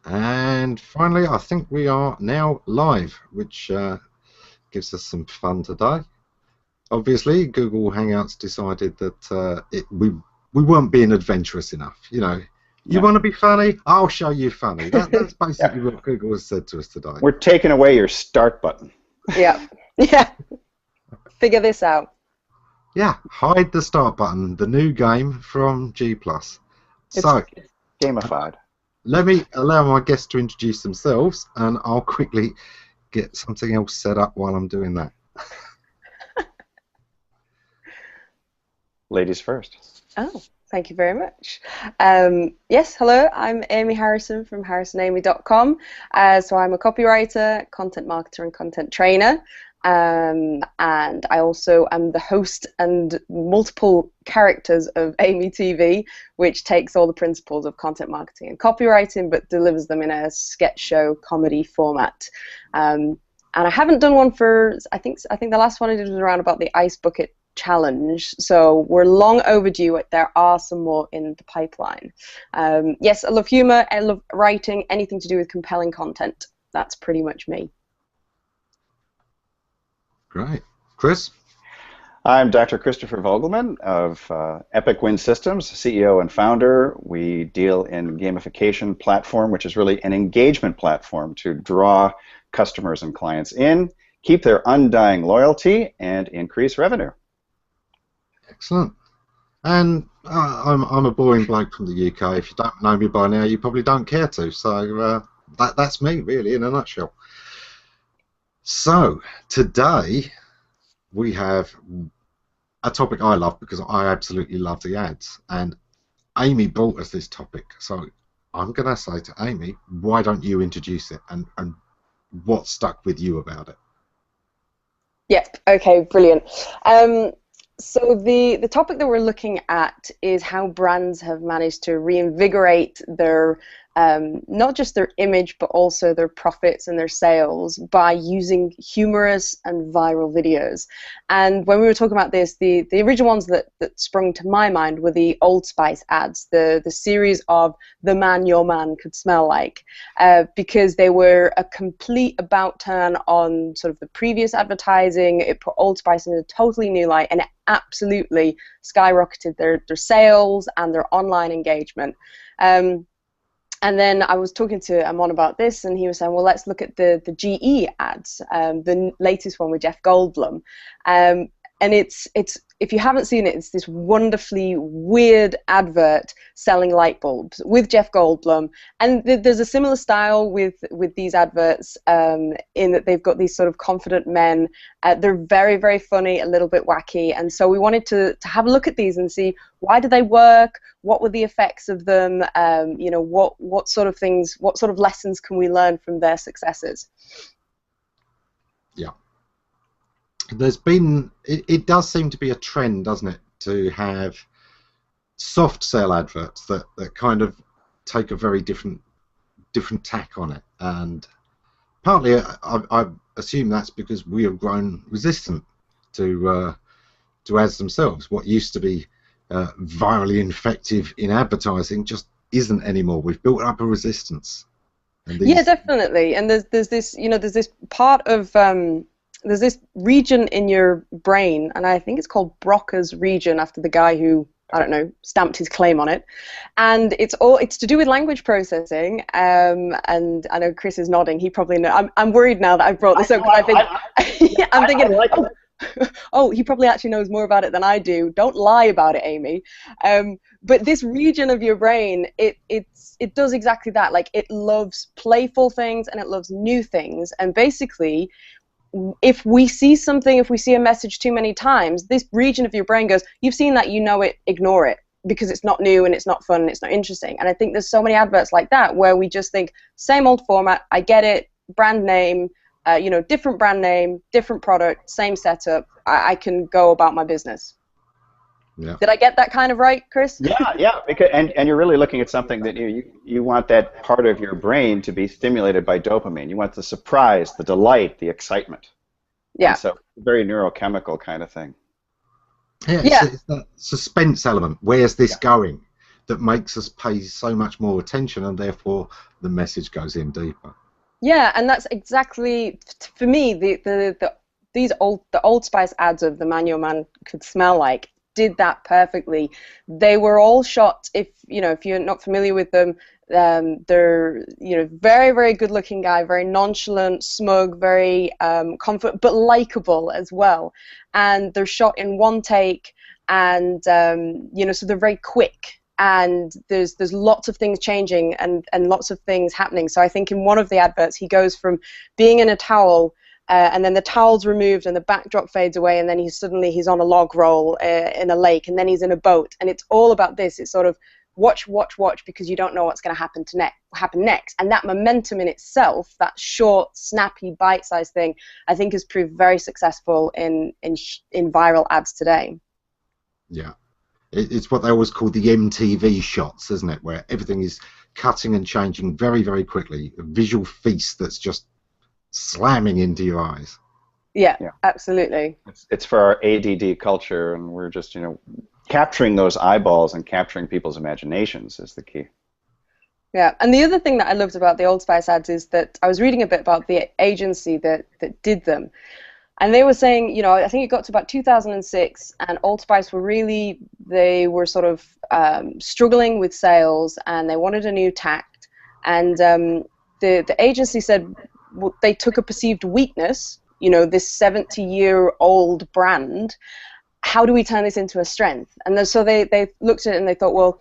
And finally, I think we are now live, which gives us some fun today. Obviously, Google Hangouts decided that we weren't being adventurous enough. You know, you Yeah. want to be funny? I'll show you funny. That's Yeah. basically what Google has said to us today. We're taking away your start button. Yeah. Yeah. Figure this out. Yeah, hide the start button, the new game from G+. So, It's gamified. let me allow my guests to introduce themselves, and I'll quickly get something else set up while I'm doing that. Ladies first. Oh, thank you very much. Yes, hello, I'm Amy Harrison from harrisonamy.com. So I'm a copywriter, content marketer, and content trainer. And I also am the host and multiple characters of Amy TV, which takes all the principles of content marketing and copywriting, but delivers them in a sketch show comedy format. And I haven't done one for, I think the last one I did was around about the Ice Bucket Challenge, so we're long overdue. There are some more in the pipeline. Yes, I love humor, I love writing, anything to do with compelling content. That's pretty much me. Great. Chris? I'm Dr. Christopher Vogelmann of Epic Win Systems, CEO and founder. We deal in gamification platform, which is really an engagement platform to draw customers and clients in, keep their undying loyalty, and increase revenue. Excellent. And I'm a boring bloke from the UK. If you don't know me by now, you probably don't care to. So that's me, really, in a nutshell. So today we have a topic I love because I absolutely love the ads. And Amy brought us this topic. So I'm going to say to Amy, why don't you introduce it and what stuck with you about it? Yep. Okay, brilliant. So the topic that we're looking at is how brands have managed to reinvigorate their not just their image but also their profits and their sales by using humorous and viral videos. And when we were talking about this, the original ones that sprung to my mind were the Old Spice ads, the series of The Man Your Man Could Smell Like, because they were a complete about turn on sort of the previous advertising. It put Old Spice in a totally new light, and it absolutely skyrocketed their sales and their online engagement. And then I was talking to Amon about this, and he was saying, well, let's look at the GE ads, the latest one with Jeff Goldblum. And it's if you haven't seen it, it's this wonderfully weird advert selling light bulbs with Jeff Goldblum. And there's a similar style with these adverts in that they've got these sort of confident men. They're very, very funny, a little bit wacky. And so we wanted to have a look at these and see, why do they work? What were the effects of them? You know, what sort of things, what sort of lessons can we learn from their successes? Yeah. There's been, it does seem to be a trend, doesn't it, to have soft sell adverts that kind of take a very different tack on it. And partly I assume that's because we have grown resistant to ads themselves. What used to be virally effective in advertising just isn't anymore. We've built up a resistance. And yeah, definitely. And there's this, you know, there's this part of there's this region in your brain, and I think it's called Broca's region after the guy who, I don't know, stamped his claim on it. And it's to do with language processing. And I know Chris is nodding. He probably knows. I'm worried now that I brought this up because I think I'm thinking, oh, he probably actually knows more about it than I do. Don't lie about it, Amy. But this region of your brain, it does exactly that. Like, it loves playful things and it loves new things. And basically, if we see something, if we see a message too many times, this region of your brain goes, you've seen that, you know it, ignore it, because it's not new and it's not fun and it's not interesting. And I think there's so many adverts like that where we just think, same old format, I get it, brand name, you know, different brand name, different product, same setup, I can go about my business. Yeah. Did I get that kind of right, Chris? Yeah, because, and you're really looking at something that you want that part of your brain to be stimulated by dopamine. You want the surprise, the delight, the excitement. Yeah. And so very neurochemical kind of thing. Yeah, it's that suspense element. Where's this going? that makes us pay so much more attention, and therefore the message goes in deeper. Yeah, and that's exactly, for me, the Old Spice ads of the man your man could smell like did that perfectly. They were all shot, if you're not familiar with them, they're very, very good looking guy, very nonchalant, smug, very confident, but likable as well. And they're shot in one take, and so they're very quick. And there's lots of things changing and lots of things happening. So I think in one of the adverts he goes from being in a towel, and then the towel's removed and the backdrop fades away, and then he's on a log roll in a lake, and then he's in a boat, and it's all about this. It's sort of watch, because you don't know what's going to happen next. And that momentum in itself, that short, snappy, bite-sized thing, I think has proved very successful in viral ads today. Yeah. It's what they always call the MTV shots, isn't it? Where everything is cutting and changing very, very quickly. A visual feast that's just slamming into your eyes. Yeah, absolutely. It's for our ADD culture, and we're just, capturing those eyeballs and capturing people's imaginations is the key. Yeah, and the other thing that I loved about the Old Spice ads is that I was reading a bit about the agency that did them. And they were saying, I think it got to about 2006, and Old Spice they were sort of struggling with sales, and they wanted a new tact. And the agency said they took a perceived weakness, this 70-year-old brand. How do we turn this into a strength? And then, so they looked at it and they thought, well,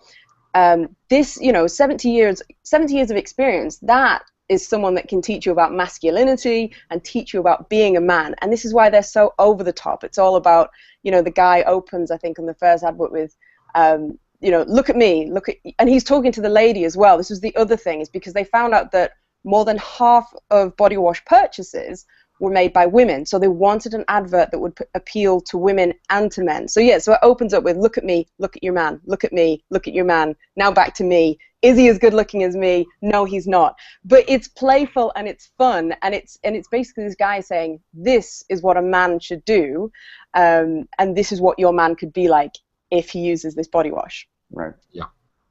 this, 70 years of experience, that is someone that can teach you about masculinity and teach you about being a man. And this is why they're so over the top. It's all about, the guy opens, I think, on the first advert with, look at me, and he's talking to the lady as well. This was the other thing, is because they found out that more than half of body wash purchases were made by women. So they wanted an advert that would appeal to women and to men. So yeah, so it opens up with, look at me, look at your man, look at me, look at your man, now back to me. Is he as good looking as me? No, he's not. But it's playful and it's fun, and it's basically this guy saying, this is what a man should do, and this is what your man could be like if he uses this body wash. Right. Yeah.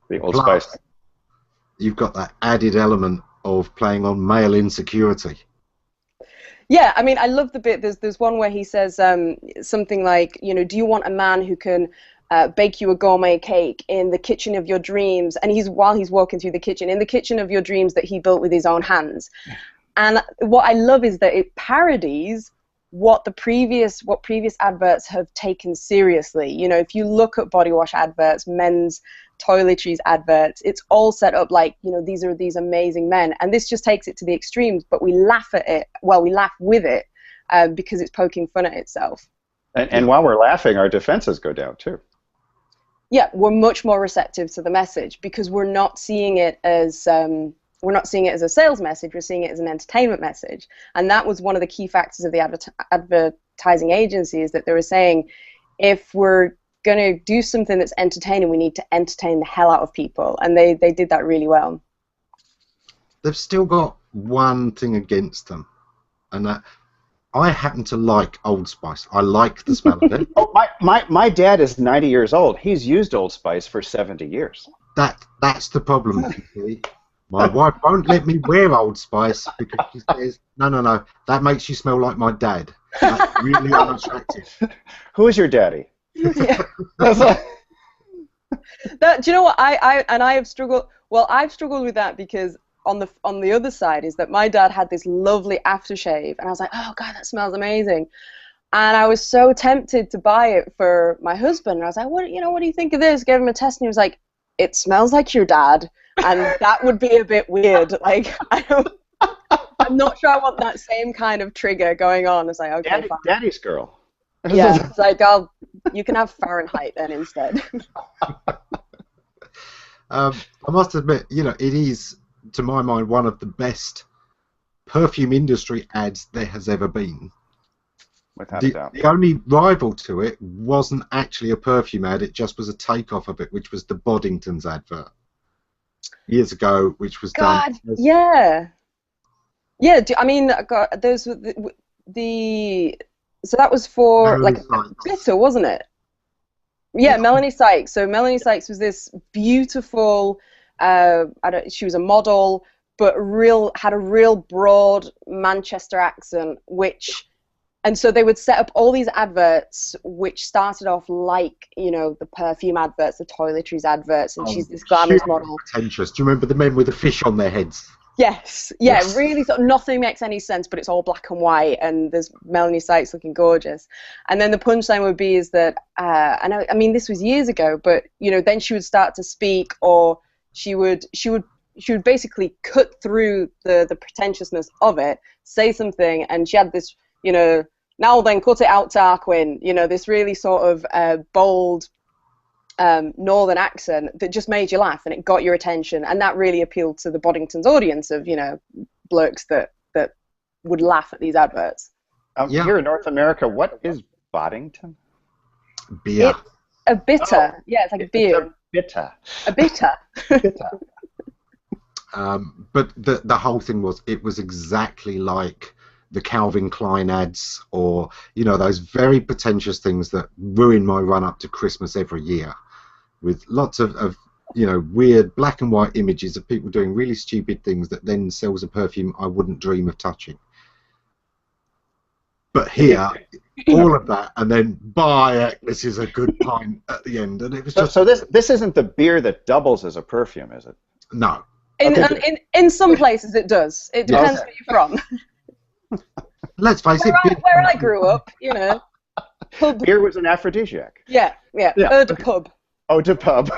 The Old Spice. You've got that added element of playing on male insecurity. Yeah, I mean, I love the bit. There's one where he says something like, do you want a man who can bake you a gourmet cake in the kitchen of your dreams? And while he's walking through the kitchen, in the kitchen of your dreams that he built with his own hands. And what I love is that it parodies what previous adverts have taken seriously. If you look at body wash adverts, men's toiletries adverts, it's all set up like, these are these amazing men, and this just takes it to the extremes, but we laugh at it. Well, we laugh with it because it's poking fun at itself. And while we're laughing, our defenses go down too. Yeah, we're much more receptive to the message because we're not seeing it as a sales message. We're seeing it as an entertainment message, and that was one of the key factors of the advertising agency, is that they were saying, if we're going to do something that's entertaining, we need to entertain the hell out of people, and they did that really well. They've still got one thing against them, and that I happen to like Old Spice. I like the smell of it. Oh, my dad is 90 years old. He's used Old Spice for 70 years. That's the problem. My wife won't let me wear Old Spice because she says, no, that makes you smell like my dad. That's really unattractive. Who is your daddy? Yeah. Do you know what I have struggled? Well, I've struggled with that because on the other side is that my dad had this lovely aftershave, and I was like, oh god, that smells amazing, and I was so tempted to buy it for my husband. And I was like, what do you think of this? Gave him a test, and he was like, it smells like your dad, and that would be a bit weird. Like, I'm not sure I want that same kind of trigger going on. It's like, okay, fine. Daddy's girl. Yeah, it's like, you can have Fahrenheit then instead. I must admit, it is, to my mind, one of the best perfume industry ads there has ever been. Without a doubt. The only rival to it wasn't actually a perfume ad, it just was a takeoff of it, which was the Boddington's advert years ago, which was done. Yeah. Yeah, I mean, those so that was for like bitter, wasn't it? Yeah, Melanie Sykes. So Melanie Sykes was this beautiful. She was a model, but had a real broad Manchester accent, and so they would set up all these adverts, which started off like, the perfume adverts, the toiletries adverts, and she's this glamorous model. Pretentious. Do you remember the men with the fish on their heads? Yes, yeah, yes. Really, nothing makes any sense, but it's all black and white, and there's Melanie Sykes looking gorgeous. And then the punchline would be is that, I mean, this was years ago, but then she would start to speak, or she would basically cut through the pretentiousness of it, say something, and she had this, now then, cut it out, Tarquin, this really sort of bold northern accent that just made you laugh, and it got your attention, and that really appealed to the Boddington's audience of blokes that would laugh at these adverts. Here in North America, what is Boddington? Beer. It's a bitter. Yeah, it's like a beer. A bitter. But the whole thing was, it was exactly like the Calvin Klein ads, or those very pretentious things that ruin my run up to Christmas every year, with lots of weird black and white images of people doing really stupid things that then sells a perfume I wouldn't dream of touching. But here, all of that, and then this is a good pint at the end, and it was just. So this isn't the beer that doubles as a perfume, is it? No. In some places it does. It depends where you're from. Let's face it. Where I grew up, pub. Beer was an aphrodisiac. Yeah. Eau de pub. Eau de pub.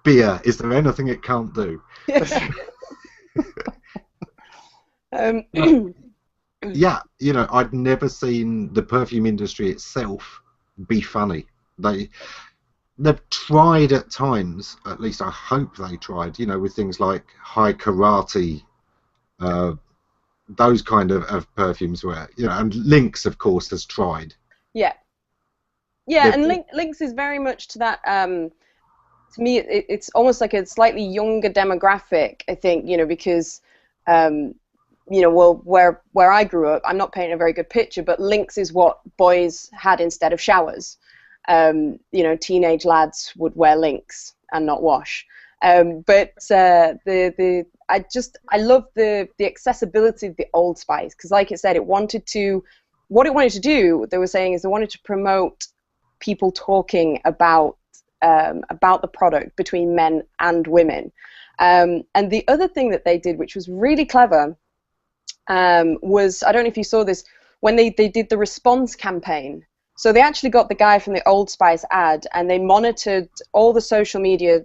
Beer. Is there anything it can't do? Yeah, I'd never seen the perfume industry itself be funny. They've tried at times, at least I hope they tried, with things like high karate, those kind of perfumes where, and Lynx, of course, has tried. Yeah. Yeah, and Lynx is very much to that, to me, it's almost like a slightly younger demographic, I think, because, where I grew up, I'm not painting a very good picture, but Lynx is what boys had instead of showers. Teenage lads would wear Lynx and not wash. But I love the accessibility of the Old Spice, because, like it said, what it wanted to do, they were saying, is they wanted to promote people talking about the product between men and women. And the other thing that they did, which was really clever, was, I don't know if you saw this, when they did the response campaign. So they actually got the guy from the Old Spice ad, and they monitored all the social media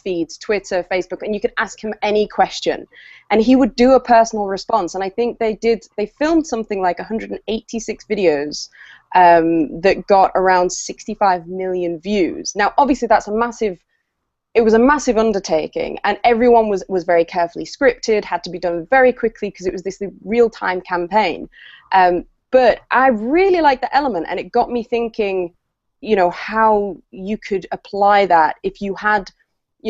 feeds, Twitter, Facebook, and you could ask him any question, and he would do a personal response. And I think they filmed something like 186 videos that got around 65 million views. Now, obviously, it was a massive undertaking, and everyone was very carefully scripted, had to be done very quickly because it was this real-time campaign. But I really liked the element, and it got me thinking, how you could apply that if you had,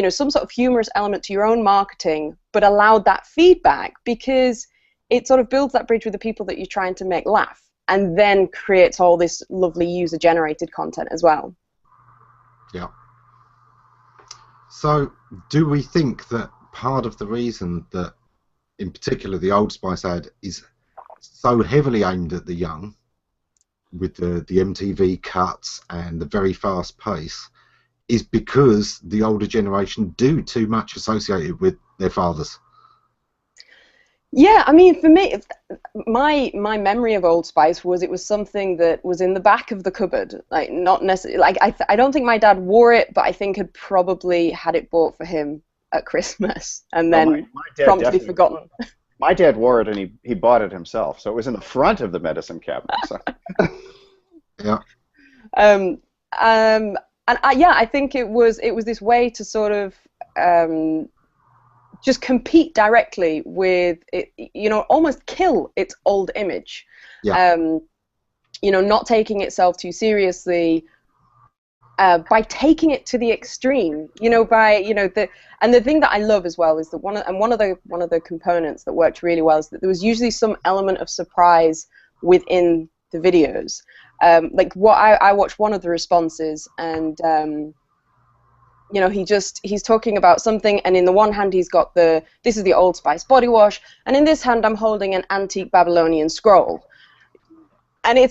some sort of humorous element to your own marketing, but allowed that feedback, because it sort of builds that bridge with the people that you're trying to make laugh, and then creates all this lovely user-generated content as well. Yeah. So, do we think that part of the reason that, in particular, the Old Spice ad is so heavily aimed at the young, with the MTV cuts and the very fast pace, is because the older generation do too much associated with their fathers? Yeah, I mean, for me, my memory of Old Spice was it was something that was in the back of the cupboard, like not necessarily. Like I don't think my dad wore it, but I think had probably had it bought for him at Christmas and then promptly forgotten. My dad wore it, and he bought it himself, so it was in the front of the medicine cabinet. So. Yeah. I think it was this way to sort of just compete directly with it, almost kill its old image. Yeah. Not taking itself too seriously. By taking it to the extreme, the thing that I love as well is that one of the components that worked really well is that there was usually some element of surprise within the videos. Like what I watched one of the responses, and you know, he's talking about something, and in the one hand he's got this is the Old Spice body wash, and in this hand I'm holding an antique Babylonian scroll, and it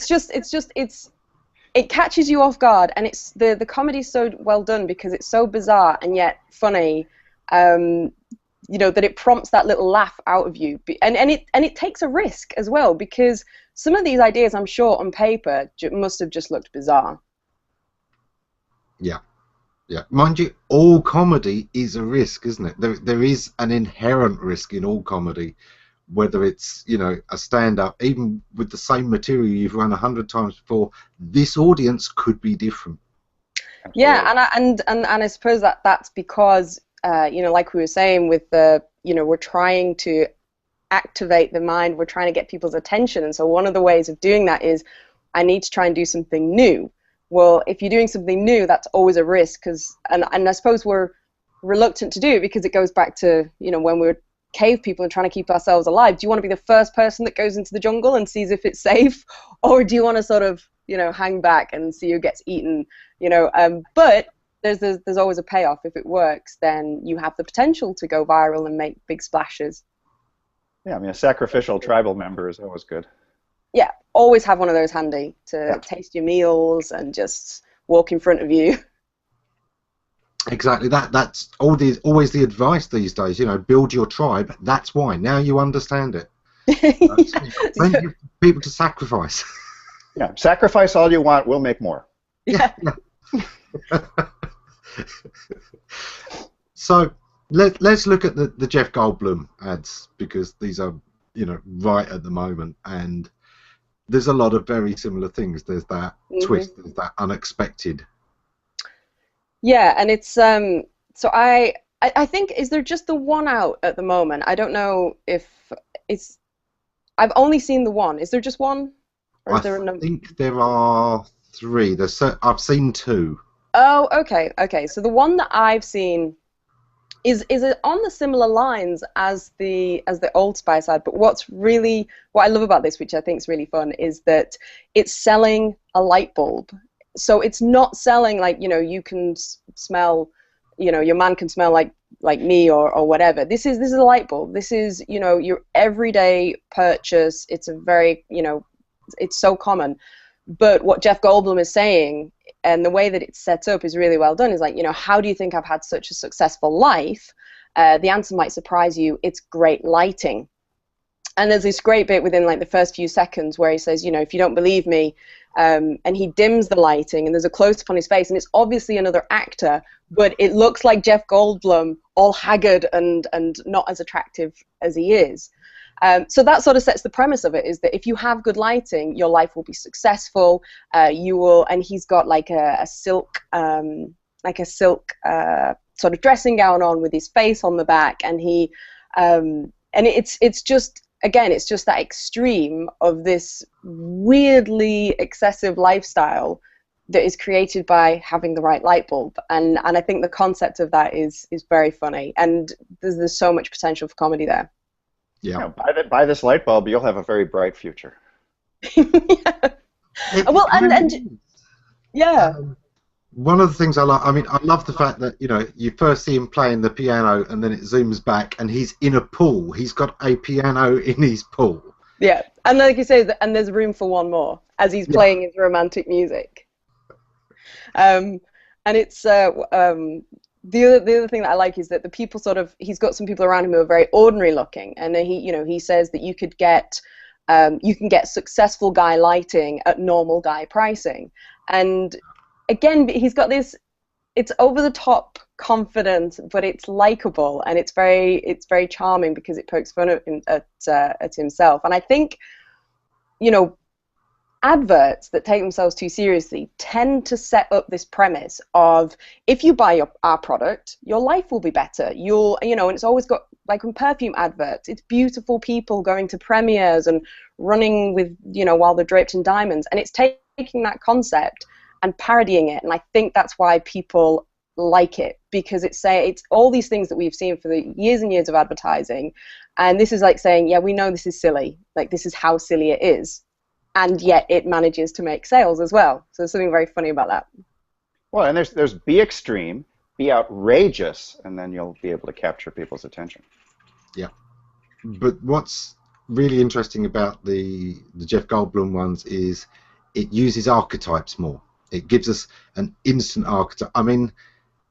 catches you off guard, and it's the comedy's so well done because it's so bizarre and yet funny, you know, that it prompts that little laugh out of you, and it takes a risk as well, because some of these ideas, I'm sure, on paper must have just looked bizarre. Yeah. Yeah, mind you, all comedy is a risk, isn't it? There is an inherent risk in all comedy, whether it's, you know, a stand-up, even with the same material you've run 100 times before. This audience could be different. Absolutely. Yeah, and I suppose that's because you know, like we were saying with the, you know, we're trying to activate the mind, we're trying to get people's attention, and so one of the ways of doing that is I need to try and do something new. Well, if you're doing something new, that's always a risk, and I suppose we're reluctant to do it because it goes back to, you know, when we were cave people and trying to keep ourselves alive. Do you want to be the first person that goes into the jungle and sees if it's safe, or do you want to sort of, you know, hang back and see who gets eaten, you know? But there's always a payoff. If it works, then you have the potential to go viral and make big splashes. Yeah, I mean, a sacrificial tribal member is always good. Yeah, always have one of those handy to taste your meals and just walk in front of you. Exactly. That's always the advice these days. You know, build your tribe. That's why. Now you understand it. Plenty of people to sacrifice. Yeah, sacrifice all you want. We'll make more. Yeah. So let's look at the Jeff Goldblum ads, because these are, you know, right at the moment, and there's a lot of very similar things. There's that twist, there's that unexpected. Yeah, and it's so I think, is there just the one out at the moment? I don't know if it's, I've only seen the one. Is there just one? Or is there a number? I think there are 3. I've seen 2. Oh, okay. So the one that I've seen is on the similar lines as the Old Spice ad, but what I love about this, which I think is really fun, is that it's selling a light bulb. So it's not selling, like, you know, you can smell, you know, your man can smell like me or whatever. This is a light bulb. This is, you know, your everyday purchase. It's a very, you know, it's so common. But what Jeff Goldblum is saying, and the way that it's set up is really well done, is like, you know, how do you think I've had such a successful life? The answer might surprise you. It's great lighting. And there's this great bit within like the first few seconds where he says, you know, if you don't believe me, and he dims the lighting, and there's a close-up on his face, and it's obviously another actor, but it looks like Jeff Goldblum, all haggard and not as attractive as he is. So that sort of sets the premise of it, is that if you have good lighting, your life will be successful. You will, and he's got like a silk sort of dressing gown on with his face on the back, and he, and it's just, again, it's just that extreme of this weirdly excessive lifestyle that is created by having the right light bulb, and I think the concept of that is very funny, and there's so much potential for comedy there. Yeah. You know, buy this light bulb, you'll have a very bright future. Yeah. Well, and yeah. One of the things I like, I mean, I love the fact that, you know, you first see him playing the piano, and then it zooms back, and he's in a pool. He's got a piano in his pool. Yeah, and like you say, and there's room for one more as he's playing his romantic music. And it's the other thing that I like is that the people he's got some people around him who are very ordinary looking, and he says that you can get successful guy lighting at normal guy pricing, and again, he's got this, it's over the top confident, but it's likable, and it's very charming because it pokes fun at himself. And I think, you know, adverts that take themselves too seriously tend to set up this premise of, if you buy our product, your life will be better. And it's always got, like in perfume adverts, it's beautiful people going to premieres and running with, you know, while they're draped in diamonds, and it's taking that concept and parodying it, and I think that's why people like it, because it's all these things that we've seen for the years and years of advertising, and this is like saying, yeah, we know this is silly, like this is how silly it is. and yet it manages to make sales as well. So there's something very funny about that. Well, and there's be extreme, be outrageous, and then you'll be able to capture people's attention. Yeah. But what's really interesting about the Jeff Goldblum ones is it uses archetypes more. It gives us an instant archetype. I mean,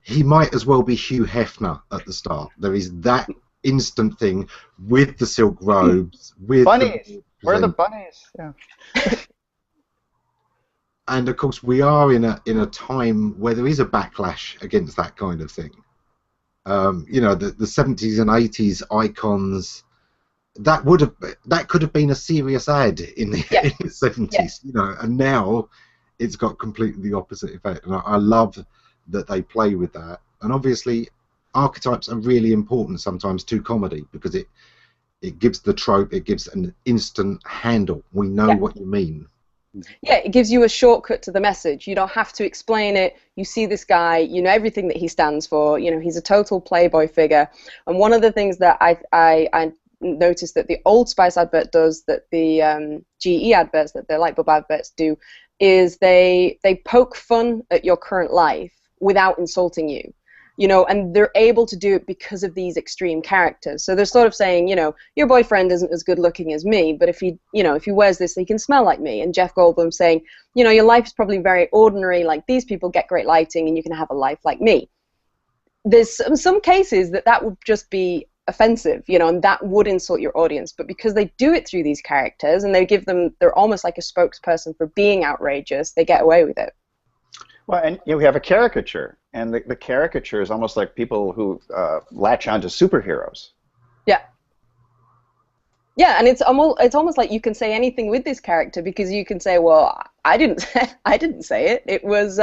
he might as well be Hugh Hefner at the start. There is that instant thing with the silk robes, with bunnies. Where are the bunnies? Yeah. And of course, we are in a time where there is a backlash against that kind of thing. You know, the 70s and 80s icons. That could have been a serious ad in the 70s, you know, and now it's got completely the opposite effect. And I love that they play with that. And obviously, archetypes are really important sometimes to comedy because it gives the trope, it gives an instant handle. We know what you mean. Yeah, it gives you a shortcut to the message. You don't have to explain it. You see this guy, you know everything that he stands for. You know, he's a total playboy figure. And one of the things that I noticed that the Old Spice advert does, that the GE adverts, that the light bulb adverts do, is they poke fun at your current life without insulting you. You know, and they're able to do it because of these extreme characters. So they're sort of saying, you know, your boyfriend isn't as good looking as me, but if he, you know, if he wears this, he can smell like me. And Jeff Goldblum saying, you know, your life is probably very ordinary, like these people get great lighting, and you can have a life like me. There's some cases that would just be offensive, you know, and that would insult your audience. But because they do it through these characters, and they give them, they're almost like a spokesperson for being outrageous, they get away with it. Well, and you know, we have a caricature, and the caricature is almost like people who latch onto superheroes. Yeah. Yeah, and it's almost like you can say anything with this character because you can say, well, I didn't say it. It was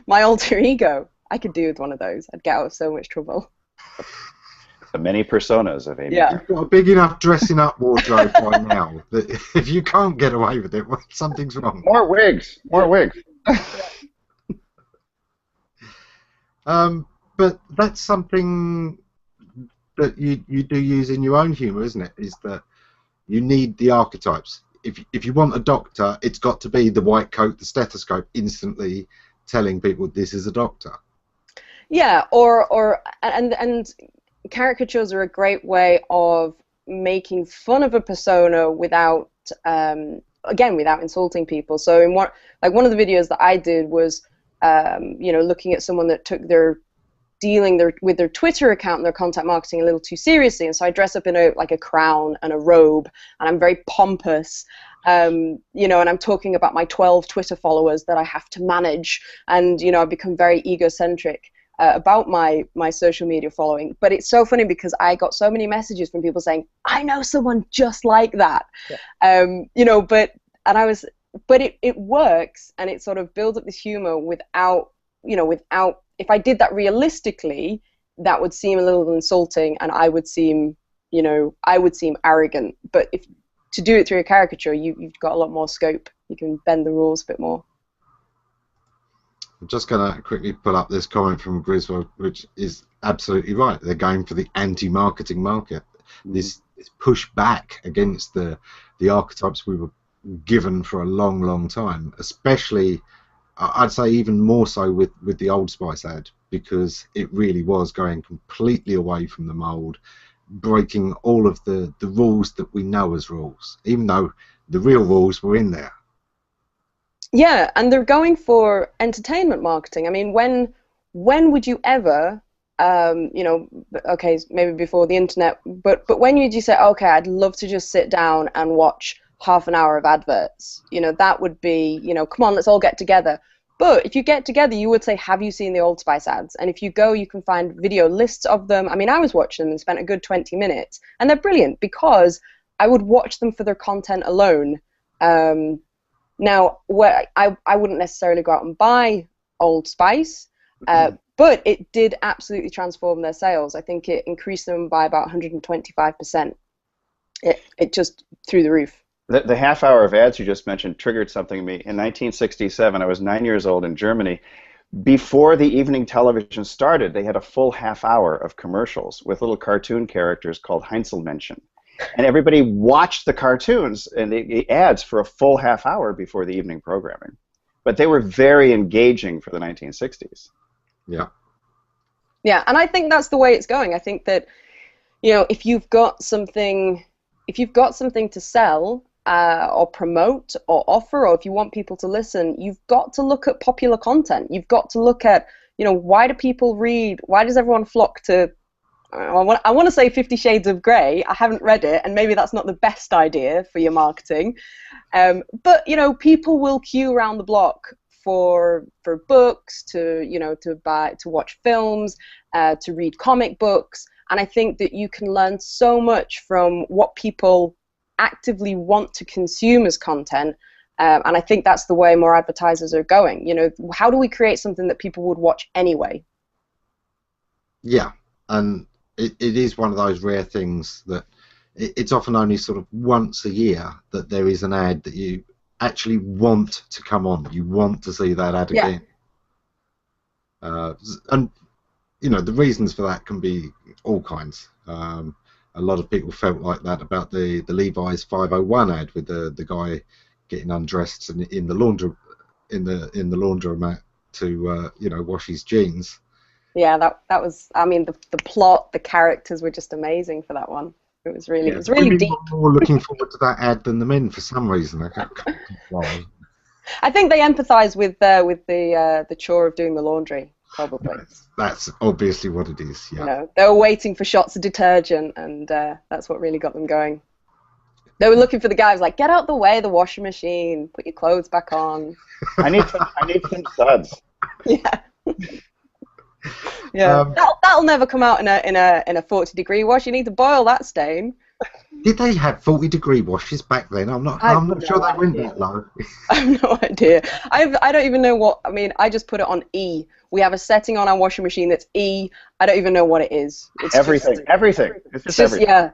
my alter ego. I could do with one of those. I'd get out of so much trouble. The many personas of Amy. Yeah. You've got a big enough dressing up wardrobe by now that if you can't get away with it, well, something's wrong. More wigs. More wigs. But that's something that you do use in your own humour, isn't it? Is that you need the archetypes. If you want a doctor, it's got to be the white coat, the stethoscope, instantly telling people this is a doctor. Yeah, and caricatures are a great way of making fun of a persona without again, without insulting people. So in one of the videos that I did was you know, looking at someone that took dealing with their Twitter account and their content marketing a little too seriously, and so I dress up in a crown and a robe, and I'm very pompous, you know, and I'm talking about my 12 Twitter followers that I have to manage, and you know, I've become very egocentric about my social media following. But it's so funny because I got so many messages from people saying, I know someone just like that. You know, but it works, and it sort of builds up this humor without, you know, if I did that realistically, that would seem a little insulting, and I would seem, you know, arrogant. But if to do it through a caricature, you've got a lot more scope. You can bend the rules a bit more. I'm just going to quickly pull up this comment from Griswold, which is absolutely right. They're going for the anti-marketing market. This push back against the archetypes we were given for a long, long time, especially I'd say even more so with the Old Spice ad, because it really was going completely away from the mould, breaking all of the rules that we know as rules, even though the real rules were in there. Yeah, and they're going for entertainment marketing. I mean, when would you ever, you know, okay, maybe before the internet, but when would you say, okay, I'd love to just sit down and watch half an hour of adverts? You know, that would be, you know, come on, let's all get together. But if you get together, you would say, have you seen the Old Spice ads? And if you go, you can find video lists of them. I mean, I was watching them and spent a good 20 minutes, and they're brilliant because I would watch them for their content alone. Now, I wouldn't necessarily go out and buy Old Spice, but it did absolutely transform their sales. I think it increased them by about 125%. It just through the roof. The half hour of ads you just mentioned triggered something in me. In 1967, I was 9 years old in Germany. Before the evening television started, they had a full half hour of commercials with little cartoon characters called Heinzelmännchen. and everybody watched the cartoons and the ads for a full half hour before the evening programming. But they were very engaging for the 1960s. Yeah. Yeah, and I think that's the way it's going. I think that, you know, if you've got something to sell or promote or offer, or if you want people to listen, you've got to look at popular content. You've got to look at, you know, why do people read? Why does everyone flock to? I want to say 50 Shades of Grey. I haven't read it, and maybe that's not the best idea for your marketing. But you know, people will queue around the block for books, to watch films, to read comic books, and I think that you can learn so much from what people actively want to consume as content, and I think that's the way more advertisers are going. You know, how do we create something that people would watch anyway? Yeah, and it is one of those rare things that it's often only sort of once a year that there is an ad that you actually want to come on. You want to see that ad again. And you know, the reasons for that can be all kinds. A lot of people felt like that about the Levi's 501 ad with the guy getting undressed in the laundromat to wash his jeans. Yeah, that was. I mean, the plot, the characters were just amazing for that one. It was really deep. More looking forward to that ad than the men for some reason. I think they empathise with the chore of doing the laundry, probably. That's obviously what it is. Yeah. You know, they were waiting for shots of detergent, and that's what really got them going. They were looking for the guys like, get out the way, the washing machine, put your clothes back on. I need some suds. Yeah. Yeah, that'll never come out in a 40-degree wash. You need to boil that stain. Did they have 40-degree washes back then? I'm not sure they went that low. I have no idea. I don't even know what. I mean, I just put it on E. We have a setting on our washing machine that's E. I don't even know what it is. It's everything. It's just everything. Yeah.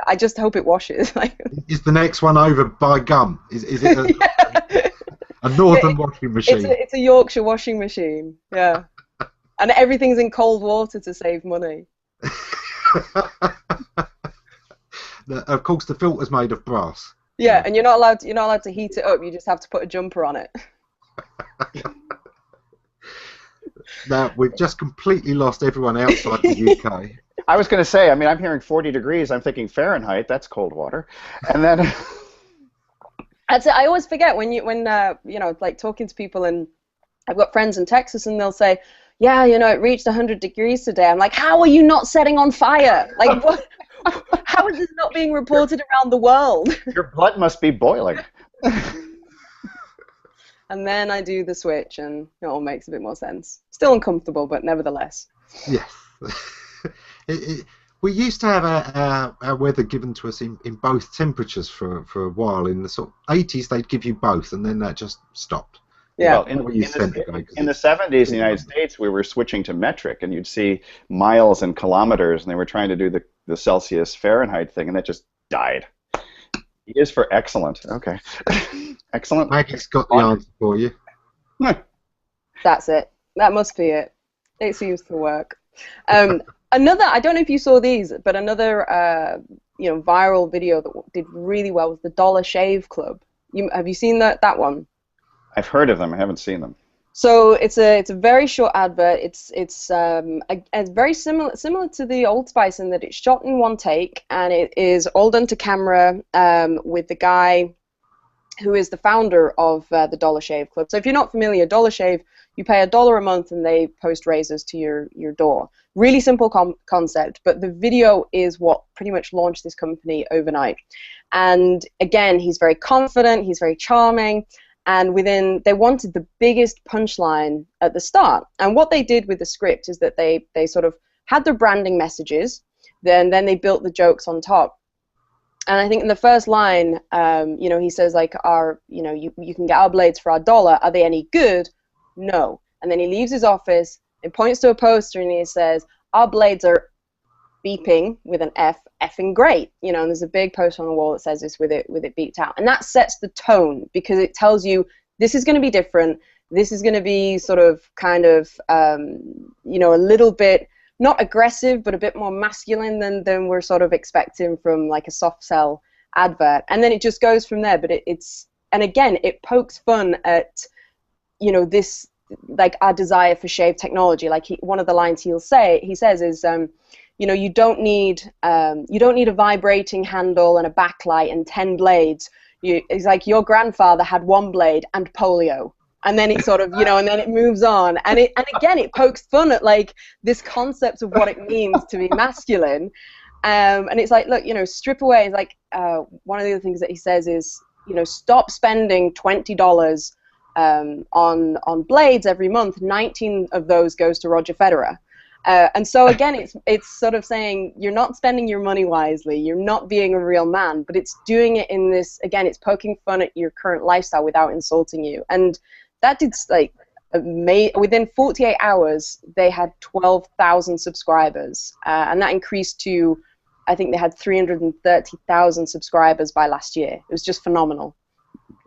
I just hope it washes. Is the next one over by gum? Is it a northern washing machine? It's a Yorkshire washing machine. Yeah. And everything's in cold water to save money. Of course, the filter's made of brass. Yeah, and you're not allowed to heat it up. You just have to put a jumper on it. Now we've just completely lost everyone outside the UK. I was going to say, I mean, I'm hearing 40 degrees. I'm thinking Fahrenheit. That's cold water, and then. That's it. I always forget when like talking to people, and I've got friends in Texas, and they'll say, yeah, you know, it reached 100 degrees today. I'm like, how are you not setting on fire? Like, what? How is this not being reported around the world? Your blood must be boiling. And then I do the switch, and it all makes a bit more sense. Still uncomfortable, but nevertheless. Yes. We used to have our weather given to us in both temperatures for a while. In the sort of 80s, they'd give you both, and then that just stopped. Yeah. Well, in the 70s in the United States, we were switching to metric, and you'd see miles and kilometers, and they were trying to do the Celsius Fahrenheit thing, and that just died. E is for excellent. Okay. Excellent. Maggie's got the answer for you. That's it. That must be it. It seems to work. Another, I don't know if you saw these, but another viral video that did really well was the Dollar Shave Club. Have you seen that one? I've heard of them. I haven't seen them. So it's a very short advert. It's very similar to the Old Spice in that it's shot in one take, and it is all done to camera with the guy who is the founder of the Dollar Shave Club. So if you're not familiar, Dollar Shave, you pay $1 a month and they post razors to your door. Really simple concept, but the video is what pretty much launched this company overnight. And again, he's very confident, he's very charming, and they wanted the biggest punchline at the start. And what they did with the script is that they sort of had their branding messages, then they built the jokes on top. And I think in the first line, he says like, you can get our blades for $1. Are they any good? No. And then he leaves his office and points to a poster and he says, our blades are beeping with an F, effing great. And there's a big poster on the wall that says this with it beeped out. And that sets the tone because it tells you this is going to be different. This is going to be sort of kind of, a little bit not aggressive, but a bit more masculine than we're sort of expecting from like a soft sell advert. And then it just goes from there. But it's, and again, it pokes fun at, you know, this, like our desire for shave technology. Like one of the lines he says is, you know, you don't need a vibrating handle and a backlight and 10 blades. It's like your grandfather had one blade and polio. And then it sort of, you know, and then it moves on. And again, it pokes fun at like this concept of what it means to be masculine. And it's like, look, you know, strip away. It's like one of the other things that he says is, you know, stop spending $20 on blades every month. 19 of those goes to Roger Federer. And so again, it's sort of saying you're not spending your money wisely, you're not being a real man, but it's doing it in this, again, it's poking fun at your current lifestyle without insulting you. And that did, like, within 48 hours, they had 12,000 subscribers, and that increased to, I think they had 330,000 subscribers by last year. It was just phenomenal.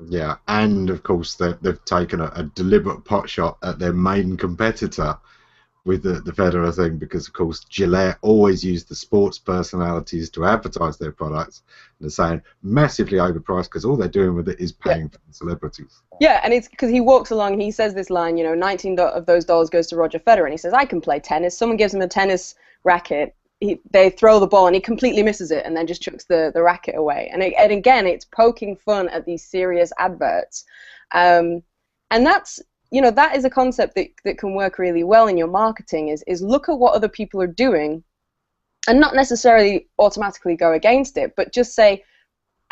Yeah, and of course they've taken a deliberate pot shot at their main competitor with the Federer thing, because of course Gillette always used the sports personalities to advertise their products, and they're saying massively overpriced because all they're doing with it is paying for the celebrities. Yeah, and it's because he walks along and he says this line, you know, 19 of those dollars goes to Roger Federer, and he says, I can play tennis. Someone gives him a tennis racket, they throw the ball and he completely misses it and then just chucks the racket away. And again, it's poking fun at these serious adverts. And that's, you know, that is a concept that can work really well in your marketing, is look at what other people are doing and not necessarily automatically go against it, but just say,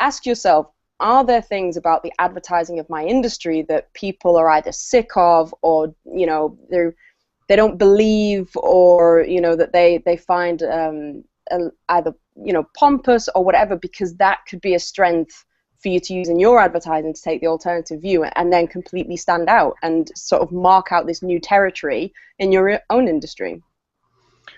ask yourself, are there things about the advertising of my industry that people are either sick of, or, you know, they don't believe, or, you know, that they find either, you know, pompous or whatever, because that could be a strength for you to use in your advertising to take the alternative view and then completely stand out and sort of mark out this new territory in your own industry.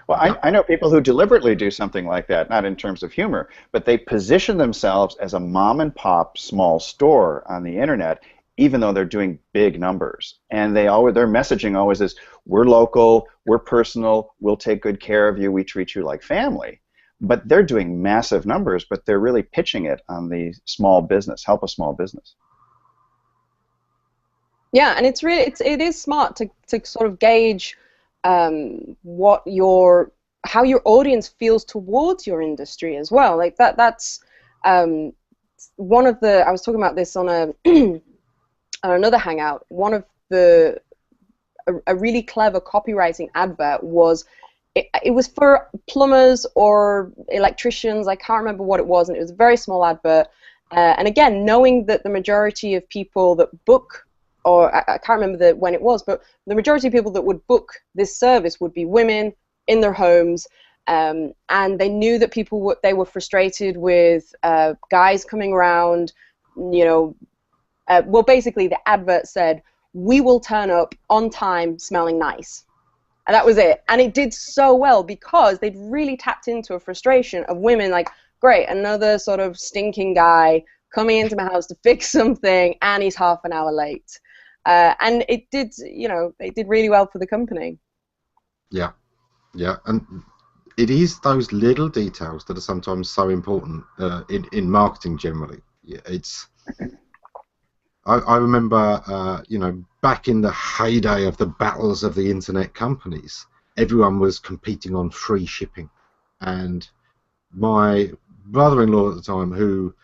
Well, I know people who deliberately do something like that, not in terms of humor, but they position themselves as a mom and pop small store on the internet, even though they're doing big numbers. And their messaging always is, we're local, we're personal, we'll take good care of you, we treat you like family. But they're doing massive numbers, but they're really pitching it on the small business, help a small business. Yeah, and it is smart to sort of gauge how your audience feels towards your industry as well. Like that's one of the, I was talking about this on on another hangout. One of a really clever copywriting advert was, it was for plumbers or electricians. I can't remember what it was, and it was a very small advert. And again, knowing that the majority of people that book, or I can't remember when it was, but the majority of people that would book this service would be women in their homes, and they knew that they were frustrated with guys coming around, you know. Well, basically, the advert said, "We will turn up on time, smelling nice." And that was it. And it did so well because they'd really tapped into a frustration of women, like, great, another sort of stinking guy coming into my house to fix something, and he's half an hour late. And it did, you know, it did really well for the company. Yeah. Yeah, and it is those little details that are sometimes so important in marketing generally. Yeah, it's... I remember, you know, back in the heyday of the battles of the internet companies, everyone was competing on free shipping. And my brother-in-law at the time, who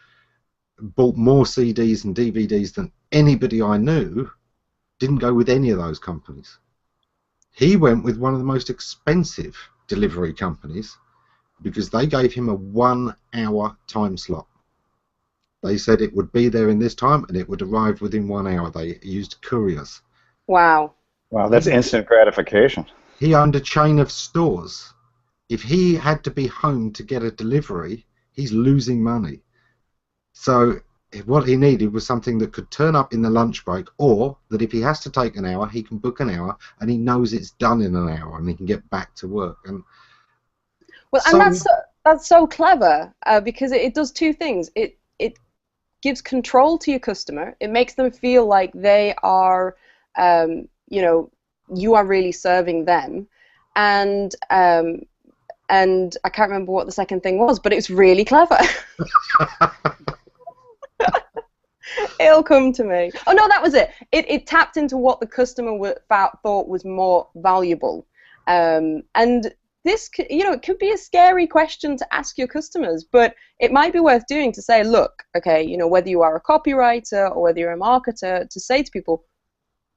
bought more CDs and DVDs than anybody I knew, didn't go with any of those companies. He went with one of the most expensive delivery companies because they gave him a 1-hour time slot. They said it would be there in this time and it would arrive within 1 hour. They used couriers. Wow. Wow, that's instant gratification. He owned a chain of stores. If he had to be home to get a delivery, he's losing money. So what he needed was something that could turn up in the lunch break, or that if he has to take an hour, he can book an hour and he knows it's done in an hour and he can get back to work. And well, so, and that's so clever because it does two things. It gives control to your customer. It makes them feel like they are, you know, you are really serving them. and I can't remember what the second thing was, but it was really clever. It'll come to me. Oh no, that was it. It tapped into what the customer thought was more valuable, and this, it could be a scary question to ask your customers, but it might be worth doing, to say, look, okay, whether you are a copywriter or whether you're a marketer, to say to people,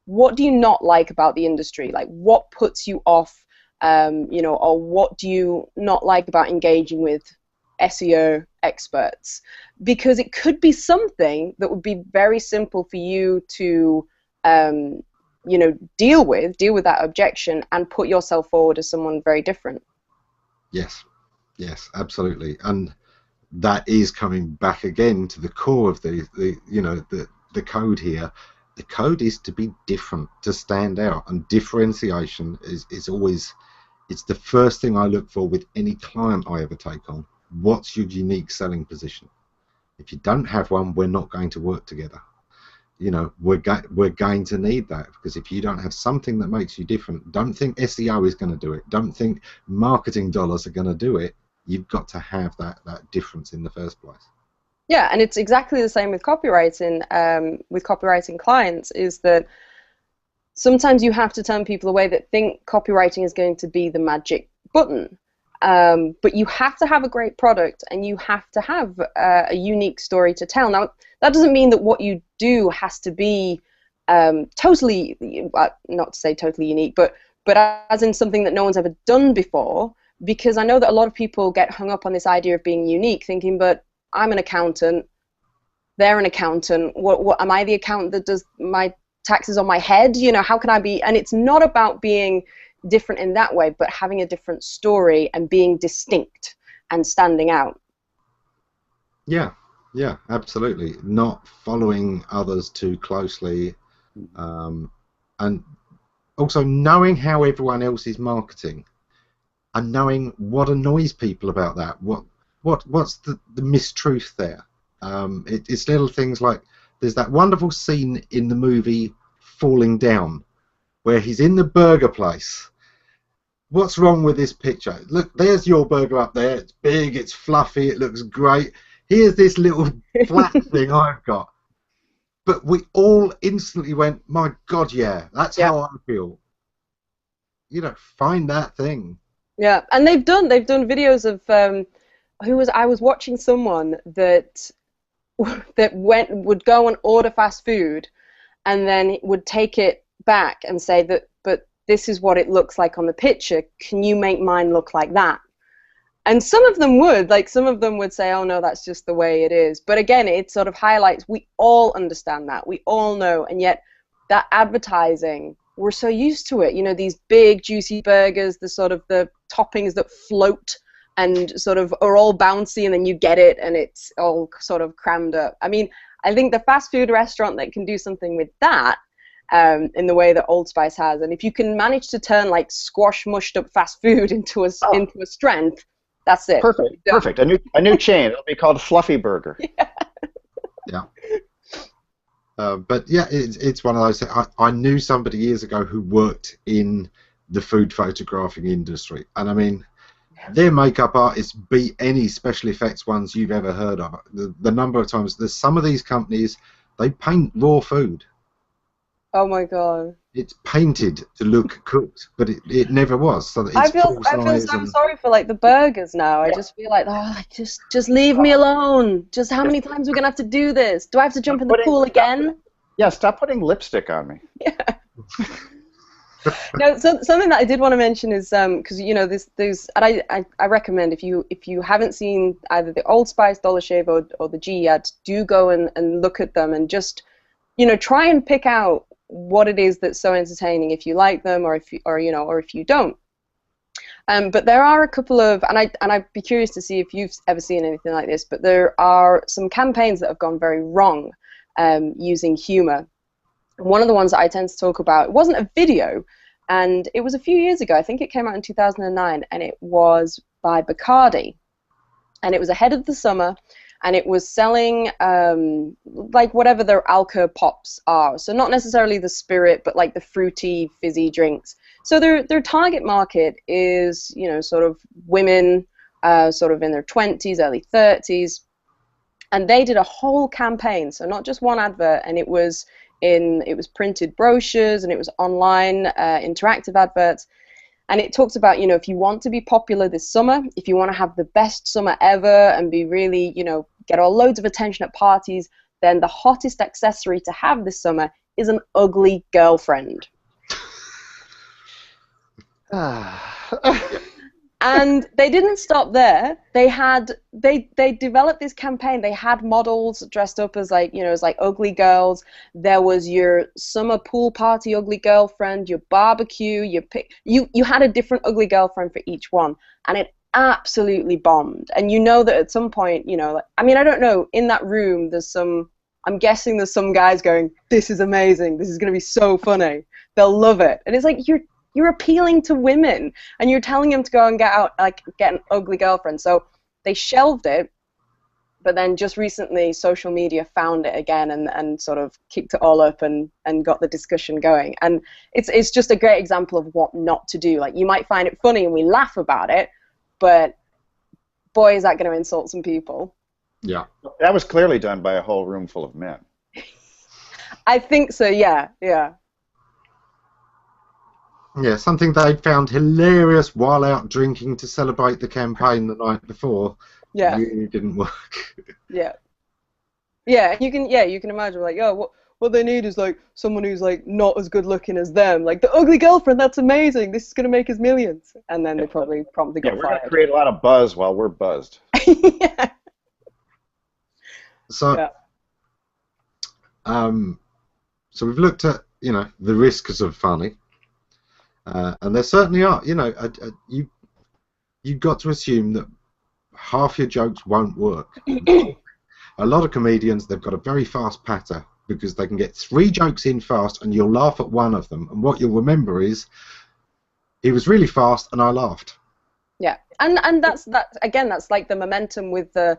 what do you not like about the industry? Like, what puts you off, or what do you not like about engaging with SEO experts? Because it could be something that would be very simple for you to deal with that objection and put yourself forward as someone very different. Yes, absolutely. And that is coming back again to the core of the code here. The code is to be different, to stand out, and differentiation is always, it's the first thing I look for with any client I ever take on. What's your unique selling position? If you don't have one, we're not going to work together. We're going to need that, because if you don't have something that makes you different, don't think SEO is going to do it. Don't think marketing dollars are going to do it. You've got to have that difference in the first place. Yeah, and it's exactly the same with copywriting. With copywriting clients, is that sometimes you have to turn people away that think copywriting is going to be the magic button. But you have to have a great product, and you have to have a unique story to tell. Now, that doesn't mean that what you do has to be totally, not to say totally unique, but as in something that no one's ever done before, because I know that a lot of people get hung up on this idea of being unique, thinking, but I'm an accountant, they're an accountant, what am I the accountant that does my taxes on my head? How can I be? And it's not about being different in that way, but having a different story and being distinct and standing out. Yeah, absolutely. Not following others too closely, and also knowing how everyone else is marketing, and knowing what annoys people about that. What's the mistruth there? It's little things like, there's that wonderful scene in the movie Falling Down where he's in the burger place. What's wrong with this picture? Look, there's your burger up there. It's big, it's fluffy, it looks great. Here's this little flat thing I've got. But we all instantly went, my God, yeah, that's how I feel. Find that thing. Yeah, and they've done videos of I was watching someone that would go and order fast food, and then would take it back and say that, but this is what it looks like on the picture. Can you make mine look like that? And some of them would say, oh no, that's just the way it is. But again, it sort of highlights, we all understand that, we all know, and yet that advertising, we're so used to it. These big juicy burgers, the sort of the toppings that float and sort of are all bouncy, and then you get it and it's all sort of crammed up. I mean, I think the fast food restaurant that can do something with that, in the way that Old Spice has, and if you can manage to turn like squash mushed up fast food into a strength, that's it. Perfect. A new chain. It'll be called Fluffy Burger. Yeah. But yeah, it's one of those things. I knew somebody years ago who worked in the food photographing industry, and I mean, their makeup artists beat any special effects ones you've ever heard of. The number of times, there's some of these companies, they paint raw food. Oh my God. It's painted to look cooked, but it never was. So I feel so sorry for like the burgers now. I just feel like, just leave me alone. Just how many times are we gonna have to do this? Do I have to jump in the pool again? Yeah, stop putting lipstick on me. Yeah. No, something that I did want to mention is because there's and I recommend, if you haven't seen either the Old Spice, Dollar Shave, or the GE ads, do go and look at them and just try and pick out what it is that's so entertaining, if you like them or if you don't. But there are a couple of, and I'd be curious to see if you've ever seen anything like this, but there are some campaigns that have gone very wrong using humor. One of the ones that I tend to talk about, it wasn't a video, and it was a few years ago. I think it came out in 2009, and it was by Bacardi, and it was ahead of the summer. and it was selling like whatever their alco pops are. So not necessarily the spirit, but like the fruity, fizzy drinks. So their target market is, you know, sort of women, sort of in their 20s, early 30s, and they did a whole campaign. So not just one advert, and it was printed brochures, and it was online interactive adverts. And it talks about, you know, if you want to be popular this summer, if you want to have the best summer ever and be really, you know, get all loads of attention at parties, then the hottest accessory to have this summer is an ugly girlfriend. And they didn't stop there. They developed this campaign. They had models dressed up as, like, you know, as like ugly girls. There was your summer pool party ugly girlfriend, your barbecue, you had a different ugly girlfriend for each one, and it absolutely bombed. And you know that at some point, you know, like, I mean, I don't know, in that room I'm guessing there's some guys going, "This is amazing. This is going to be so funny. They'll love it." And it's like, you're appealing to women, and you're telling them to go and get an ugly girlfriend. So they shelved it, but then just recently social media found it again and sort of kicked it all up and got the discussion going. And it's just a great example of what not to do. Like, you might find it funny and we laugh about it, but boy, is that going to insult some people. Yeah. That was clearly done by a whole room full of men. I think so, yeah. Yeah, something they'd found hilarious while out drinking to celebrate the campaign the night before. Yeah. Really didn't work. Yeah, you can imagine, like, oh, what they need is like someone who's like not as good looking as them, like the ugly girlfriend. That's amazing. This is gonna make us millions. And then they probably promptly got we're fired. gonna create a lot of buzz while we're buzzed. Yeah. So, Yeah. So we've looked at, you know, the risks of funny, and there certainly are. You know, you've got to assume that half your jokes won't work. A lot of comedians, they've got a very fast patter because they can get 3 jokes in fast, and you'll laugh at one of them, and what you'll remember is, he was really fast and I laughed. Yeah, and that's again, that's like the momentum with the,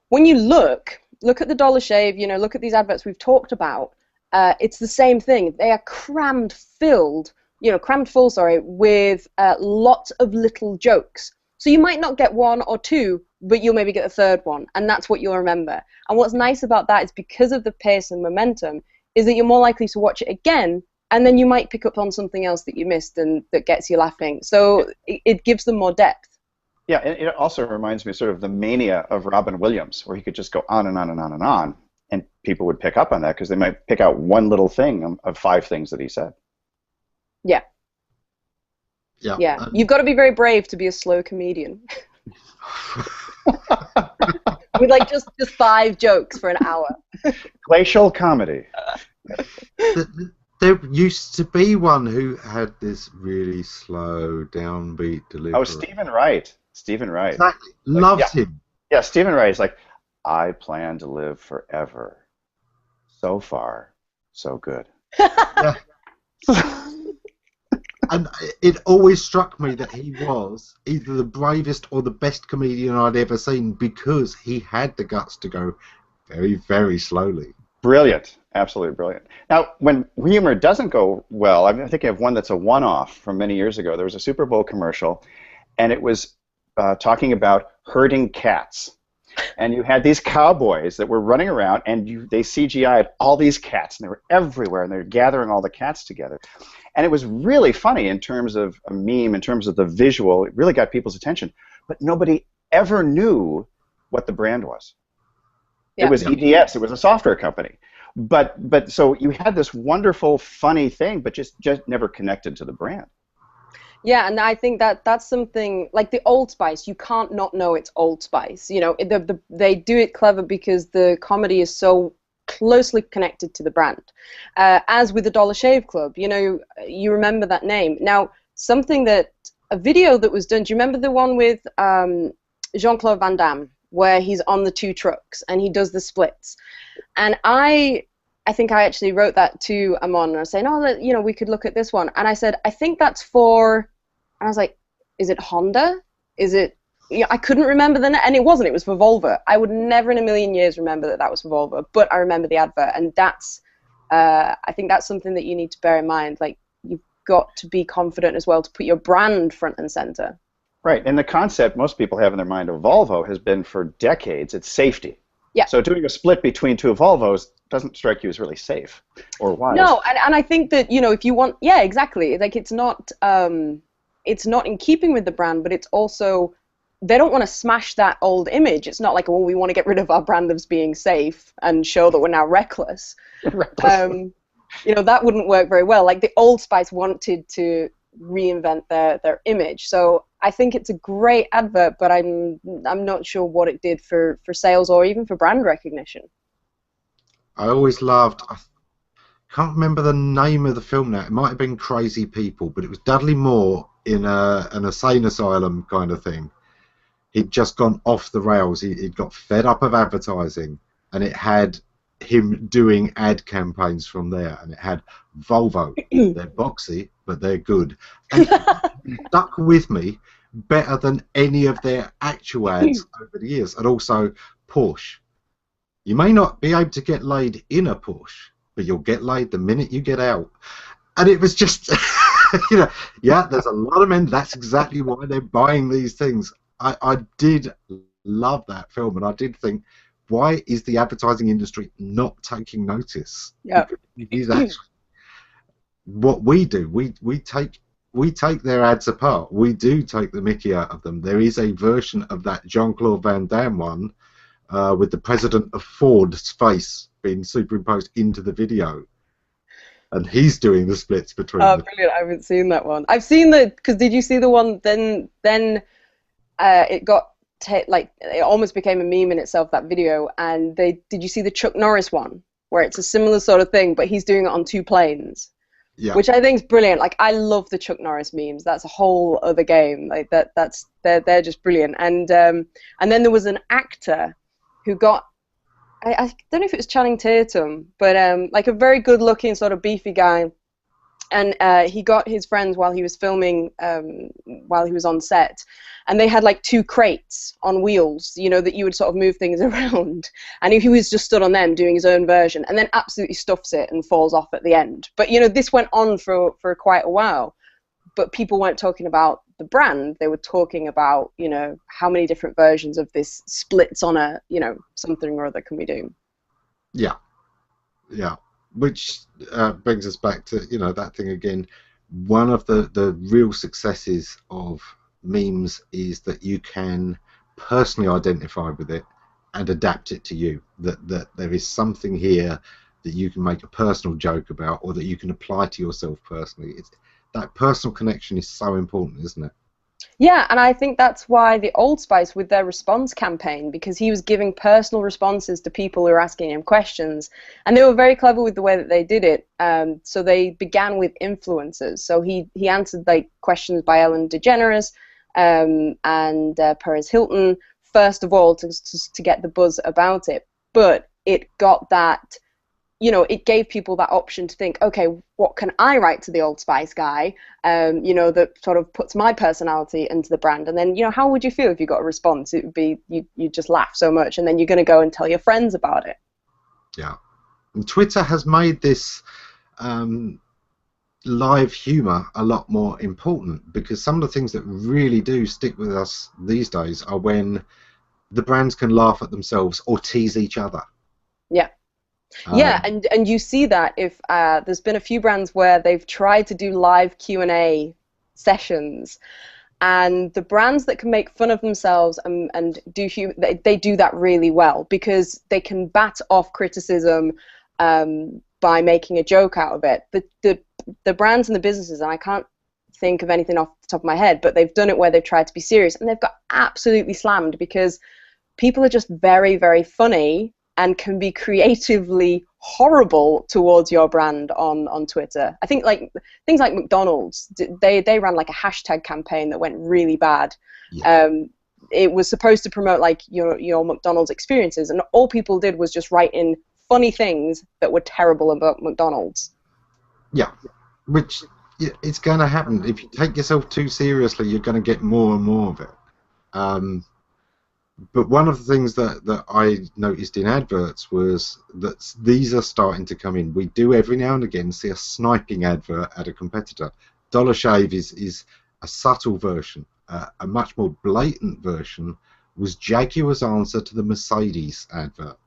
when you look at the Dollar Shave, you know, look at these adverts we've talked about. It's the same thing. They are crammed full, with lots of little jokes. So you might not get 1 or 2, but you'll maybe get a 3rd one, and that's what you'll remember. And what's nice about that is, because of the pace and momentum, is that you're more likely to watch it again, and then you might pick up on something else that you missed and that gets you laughing. So it gives them more depth. Yeah, and it also reminds me sort of the mania of Robin Williams, where he could just go on and on and on and on, and people would pick up on that because they might pick out one little thing of 5 things that he said. Yeah. Yeah. You've got to be very brave to be a slow comedian. With like just 5 jokes for an hour. Glacial comedy. There used to be one who had this really slow, downbeat delivery. Oh, Stephen Wright. Exactly. Loved him. Yeah, Stephen Wright is like, I plan to live forever. So far, so good. Yeah. And it always struck me that he was either the bravest or the best comedian I'd ever seen, because he had the guts to go very, very slowly. Brilliant. Absolutely brilliant. Now, when humor doesn't go well, I'm thinking of one that's a one-off from many years ago. There was a Super Bowl commercial, and it was talking about herding cats. And you had these cowboys that were running around, and they CGI'd all these cats, and they were everywhere, and they were gathering all the cats together. And it was really funny in terms of a meme, in terms of the visual. It really got people's attention. But nobody ever knew what the brand was. Yeah. It was EDS. It was a software company. But so you had this wonderful, funny thing, but just never connected to the brand. Yeah, and I think that's something like the Old Spice. You can't not know it's Old Spice. You know, they do it clever because the comedy is so closely connected to the brand. As with the Dollar Shave Club, you know, you remember that name. Now, a video that was done. Do you remember the one with Jean-Claude Van Damme, where he's on the 2 trucks and he does the splits? And I think I actually wrote that to Amon, and I was saying, oh, you know, we could look at this one. And I said, I think that's for, and I was like, is it Honda? Is it I couldn't remember and it wasn't. It was for Volvo. I would never in a million years remember that that was for Volvo, but I remember the advert, and that's. I think that's something that you need to bear in mind. Like, you've got to be confident as well to put your brand front and center. Right, and the concept most people have in their mind of Volvo has been for decades, it's safety. Yeah. So doing a split between two Volvos doesn't strike you as really safe or wise. No, and I think that, if you want, yeah, exactly. Like, it's not in keeping with the brand, but it's also, they don't want to smash that old image. It's not like, well, we want to get rid of our brand as being safe and show that we're now reckless. Reckless. That wouldn't work very well. Like, the Old Spice wanted to reinvent their image. So I think it's a great advert, but I'm not sure what it did for sales or even for brand recognition. I always loved, I can't remember the name of the film now, it might have been Crazy People, but it was Dudley Moore in an insane asylum kind of thing. He'd just gone off the rails, he'd got fed up of advertising, and it had him doing ad campaigns from there, and it had Volvo. They're boxy, but they're good. And it stuck with me better than any of their actual ads over the years. And also Porsche. You may not be able to get laid in a Porsche, but you'll get laid the minute you get out. And it was just, yeah, there's a lot of men, that's exactly why they're buying these things. I did love that film, and I did think, why is the advertising industry not taking notice? Yeah. It is actually what we do. We take their ads apart. We do take the mickey out of them. There is a version of that Jean-Claude Van Damme one with the president of Ford's face being superimposed into the video. And he's doing the splits between them. Brilliant. I haven't seen that one. I've seen because did you see the one, then it got, it almost became a meme in itself, that video, and did you see the Chuck Norris one, where it's a similar sort of thing, but he's doing it on two planes? Yeah. Which I think is brilliant. Like, I love the Chuck Norris memes. That's a whole other game. Like, they're just brilliant. And then there was an actor who got, I don't know if it was Channing Tatum, but like a very good-looking sort of beefy guy, and he got his friends while he was filming, while he was on set, and they had like two crates on wheels, that you would sort of move things around, and he was just stood on them doing his own version, and then absolutely stuffs it and falls off at the end. But this went on for quite a while, but people weren't talking about the brand. They were talking about, how many different versions of this splits on a, something or other can we do. Yeah. Which brings us back to, that thing again. One of the real successes of memes is that you can personally identify with it and adapt it to you. That there is something here that you can make a personal joke about, or that you can apply to yourself personally. That personal connection is so important, isn't it? Yeah, and I think that's why the Old Spice, with their response campaign, because he was giving personal responses to people who were asking him questions, and they were very clever with the way that they did it. So they began with influencers. So he answered like questions by Ellen DeGeneres and Perez Hilton, first of all, to get the buzz about it. But it got that, it gave people that option to think, okay, what can I write to the Old Spice guy, that sort of puts my personality into the brand? And then, how would you feel if you got a response? It would be, you just laugh so much, and then you're going to go and tell your friends about it. Yeah. And Twitter has made this live humor a lot more important, because some of the things that really do stick with us these days are when the brands can laugh at themselves or tease each other. Yeah. Yeah, and you see that if there's been a few brands where they've tried to do live Q&A sessions, and the brands that can make fun of themselves and they do that really well, because they can bat off criticism by making a joke out of it. The brands and the businesses, and I can't think of anything off the top of my head, but they've done it where they've tried to be serious, and they've got absolutely slammed, because people are just very, very funny and can be creatively horrible towards your brand on Twitter. I think like things like McDonald's, they ran like a hashtag campaign that went really bad. Yeah. It was supposed to promote like your McDonald's experiences, and all people did was just write in funny things that were terrible about McDonald's. Yeah, which it's going to happen. If you take yourself too seriously, you're going to get more and more of it. But one of the things that I noticed in adverts was that these are starting to come in. We do every now and again see a sniping advert at a competitor. Dollar Shave is a subtle version. A much more blatant version was Jaguar's answer to the Mercedes advert.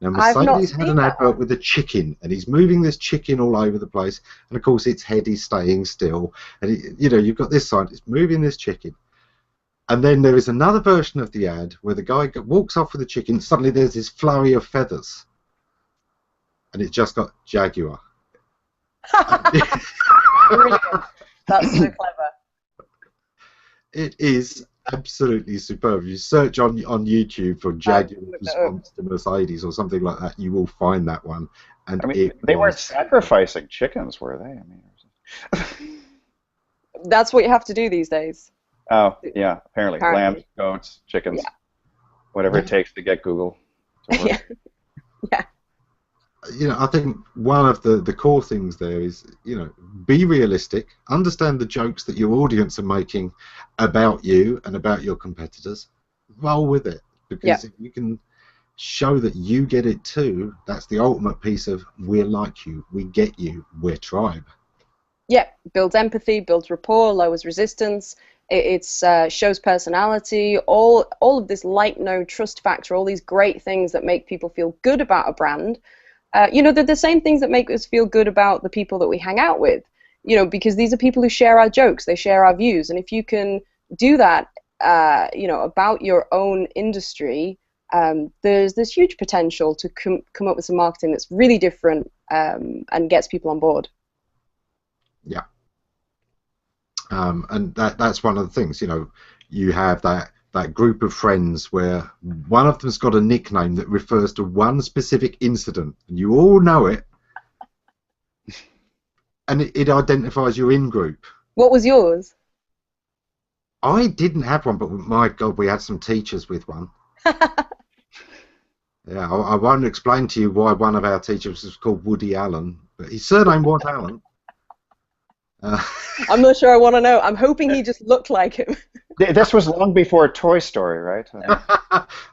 Now, I've not Mercedes had seen an that advert one. with a chicken, and he's moving this chicken all over the place, and of course its head is staying still. And you've got this side, it's moving this chicken. And then there is another version of the ad where the guy walks off with the chicken. Suddenly there's this flurry of feathers, and it's just got Jaguar. Brilliant. That's so clever. It is absolutely superb. You search on YouTube for Jaguar response to Mercedes or something like that, you will find that one. And I mean, they weren't sacrificing chickens, were they? I mean, that's what you have to do these days. Oh, yeah, apparently. Lambs, goats, chickens, whatever it takes to get Google to work. Yeah. I think one of the core things there is, be realistic, understand the jokes that your audience are making about you and about your competitors, roll with it, because if you can show that you get it too, that's the ultimate piece of we're like you, we get you, we're tribe. Yeah, builds empathy, builds rapport, lowers resistance. It shows personality, all of this like, know, trust factor, all these great things that make people feel good about a brand. They're the same things that make us feel good about the people that we hang out with, because these are people who share our jokes, they share our views. And if you can do that, about your own industry, there's huge potential to come up with some marketing that's really different and gets people on board. Yeah. And that's one of the things, you have that group of friends where one of them's got a nickname that refers to one specific incident, and you all know it, and it identifies your in-group. What was yours? I didn't have one, but my God, we had some teachers with one. Yeah, I won't explain to you why one of our teachers was called Woody Allen, but his surname was Allen. I'm not sure I want to know. I'm hoping he just looked like him. This was long before Toy Story, right?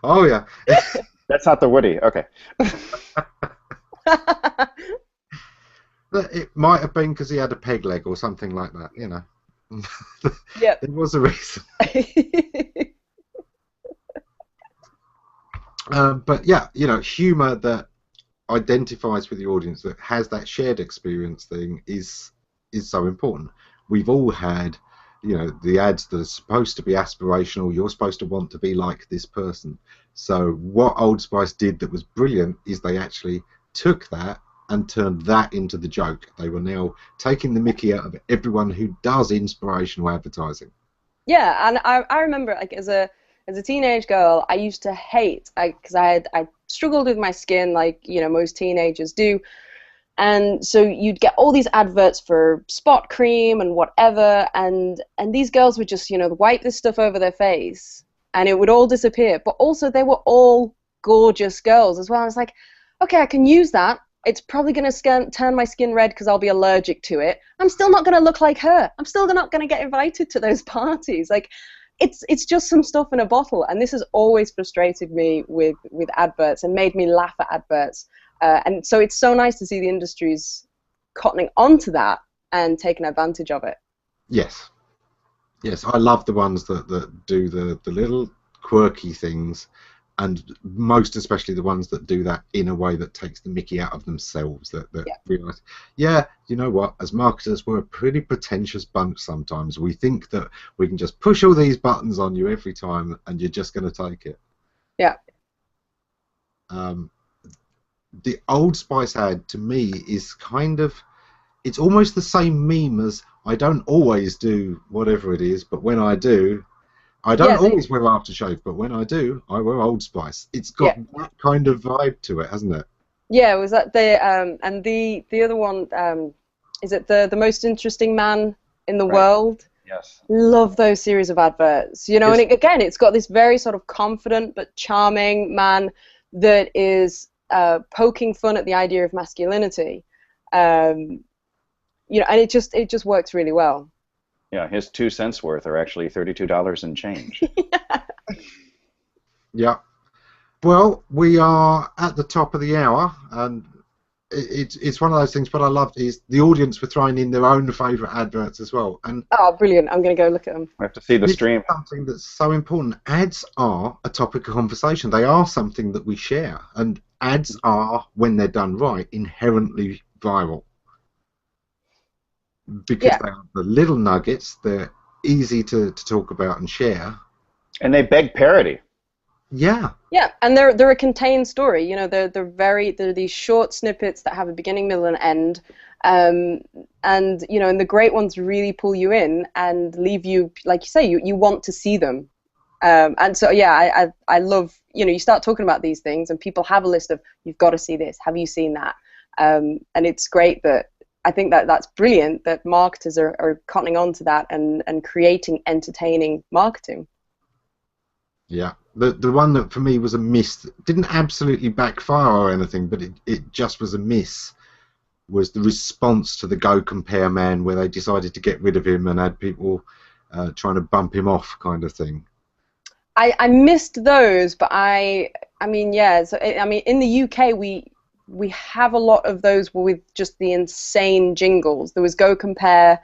Oh, yeah. That's not the Woody. Okay. It might have been because he had a peg leg or something like that, Yeah. There was a reason. But yeah, humour that identifies with the audience, that has that shared experience thing is so important. We've all had, the ads that are supposed to be aspirational. You're supposed to want to be like this person. So what Old Spice did that was brilliant is they actually took that and turned that into the joke. They were now taking the mickey out of everyone who does inspirational advertising. Yeah, and I remember, like, as a teenage girl, I used to hate, because I struggled with my skin, like most teenagers do. And so you'd get all these adverts for spot cream and whatever, and these girls would just, wipe this stuff over their face, and it would all disappear. But also, they were all gorgeous girls as well. And it's like, okay, I can use that. It's probably going to turn my skin red because I'll be allergic to it. I'm still not going to look like her. I'm still not going to get invited to those parties. Like, it's just some stuff in a bottle. And this has always frustrated me with adverts and made me laugh at adverts. And so it's so nice to see the industries cottoning onto that and taking advantage of it. Yes. Yes, I love the ones that do the little quirky things, and most especially the ones that do that in a way that takes the mickey out of themselves, that realise, you know what, as marketers, we're a pretty pretentious bunch sometimes. We think that we can just push all these buttons on you every time and you're just going to take it. Yeah. The Old Spice ad, to me, is kind of, it's almost the same meme as I don't always do whatever it is, but when I do, I don't always wear aftershave, but when I do, I wear Old Spice. It's got that kind of vibe to it, hasn't it? Yeah, was that and the other one, is it the most interesting man in the world? Yes. Love those series of adverts. And again, it's got this very sort of confident but charming man that is poking fun at the idea of masculinity, and it just works really well. Yeah, his 2 cents worth are actually $32 and change. Yeah. Well, we are at the top of the hour, and it's one of those things. What I loved is the audience were throwing in their own favourite adverts as well, and Oh, brilliant. I'm going to go look at them. We have to see the this is stream. something that's so important. Ads are a topic of conversation. They are something that we share, and ads are, when they're done right, inherently viral because Yeah. they are the little nuggets. They're easy to talk about and share. And they beg parody. Yeah. Yeah, and they're a contained story. You know, they're these short snippets that have a beginning, middle, and end. And you know, and the great ones really pull you in and leave you, like you say, you want to see them. And so yeah, I love, you know, you start talking about these things and people have a list of, you've got to see this, have you seen that? And it's great that I think that that's brilliant that marketers are cottoning on to that and creating entertaining marketing. Yeah. The one that for me was a miss, didn't absolutely backfire or anything, but it just was a miss, was the response to the Go Compare man, where they decided to get rid of him and had people trying to bump him off, kind of thing. I missed those, but I mean, yeah. So I mean, in the UK, we have a lot of those with just the insane jingles. There was Go Compare.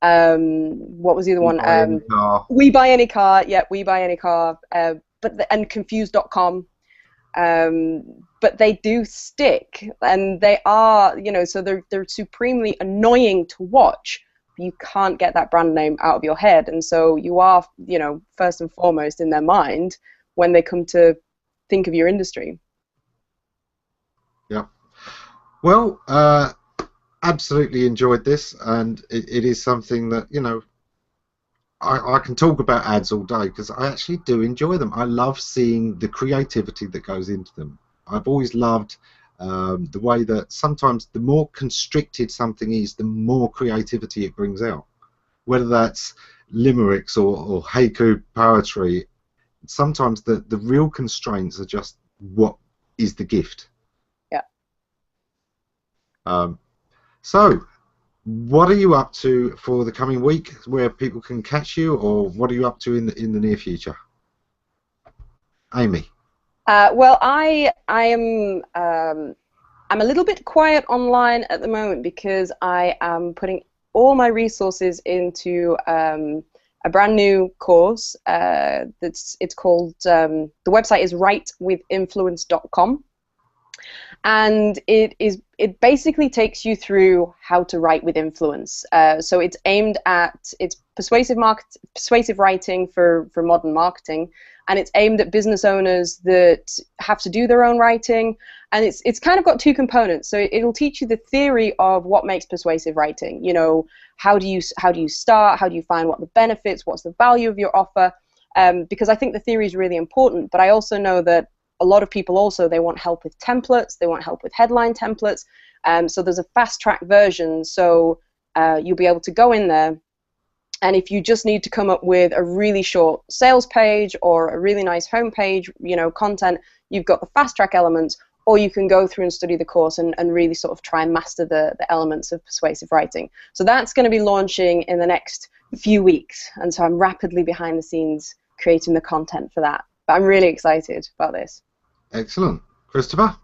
What was the other one? Buy any car. We Buy Any Car. Yeah, We Buy Any Car. And Confused.com. But they do stick, and they are, you know, so they're supremely annoying to watch. You can't get that brand name out of your head, and so you are, you know, first and foremost in their mind when they come to think of your industry. Yeah. Well, absolutely enjoyed this, and it is something that, you know, I can talk about ads all day because I actually do enjoy them. I love seeing the creativity that goes into them. I've always loved the way that sometimes the more constricted something is, the more creativity it brings out. Whether that's limericks or haiku poetry, sometimes the real constraints are just what is the gift. Yeah. So, what are you up to for the coming week, where people can catch you, or what are you up to in the near future, Amy? Well, I am I'm a little bit quiet online at the moment because I am putting all my resources into a brand new course. It's called the website is writewithinfluence.com. And it basically takes you through how to write with influence. So it's aimed at persuasive writing for modern marketing, and it's aimed at business owners that have to do their own writing. And it's kind of got two components. So it'll teach you the theory of what makes persuasive writing. You know, how do you start? How do you find what the benefits? What's the value of your offer? Because I think the theory is really important. But I also know that a lot of people also, they want help with templates, they want help with headline templates. So there's a fast track version, so you'll be able to go in there, and if you just need to come up with a really short sales page or a really nice homepage, you know, content, you've got the fast track elements, or you can go through and study the course and really sort of try and master the elements of persuasive writing. So that's going to be launching in the next few weeks, and so I'm rapidly behind the scenes creating the content for that. But I'm really excited about this. Excellent. Christopher?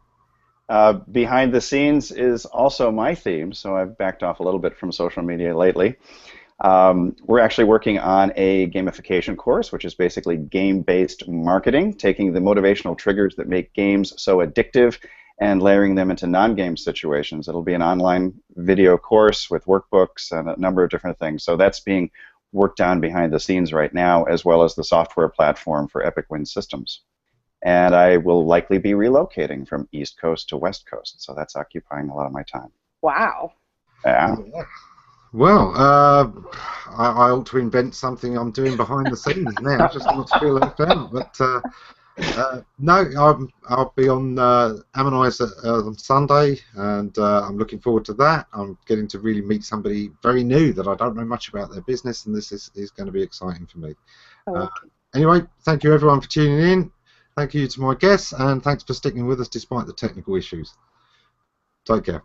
Behind the scenes is also my theme, so I've backed off a little bit from social media lately. We're actually working on a gamification course, which is basically game-based marketing, taking the motivational triggers that make games so addictive and layering them into non-game situations. It'll be an online video course with workbooks and a number of different things. So that's being worked on behind the scenes right now, as well as the software platform for Epic Win Systems. And I will likely be relocating from East Coast to West Coast, so that's occupying a lot of my time. Wow. Yeah. Well, I ought to invent something I'm doing behind the scenes now, just not to feel left out. But no, I'll be on Ammonize on Sunday, and I'm looking forward to that. I'm getting to really meet somebody very new that I don't know much about their business, and this is going to be exciting for me. Anyway, thank you everyone for tuning in. Thank you to my guests, and thanks for sticking with us despite the technical issues. Take care.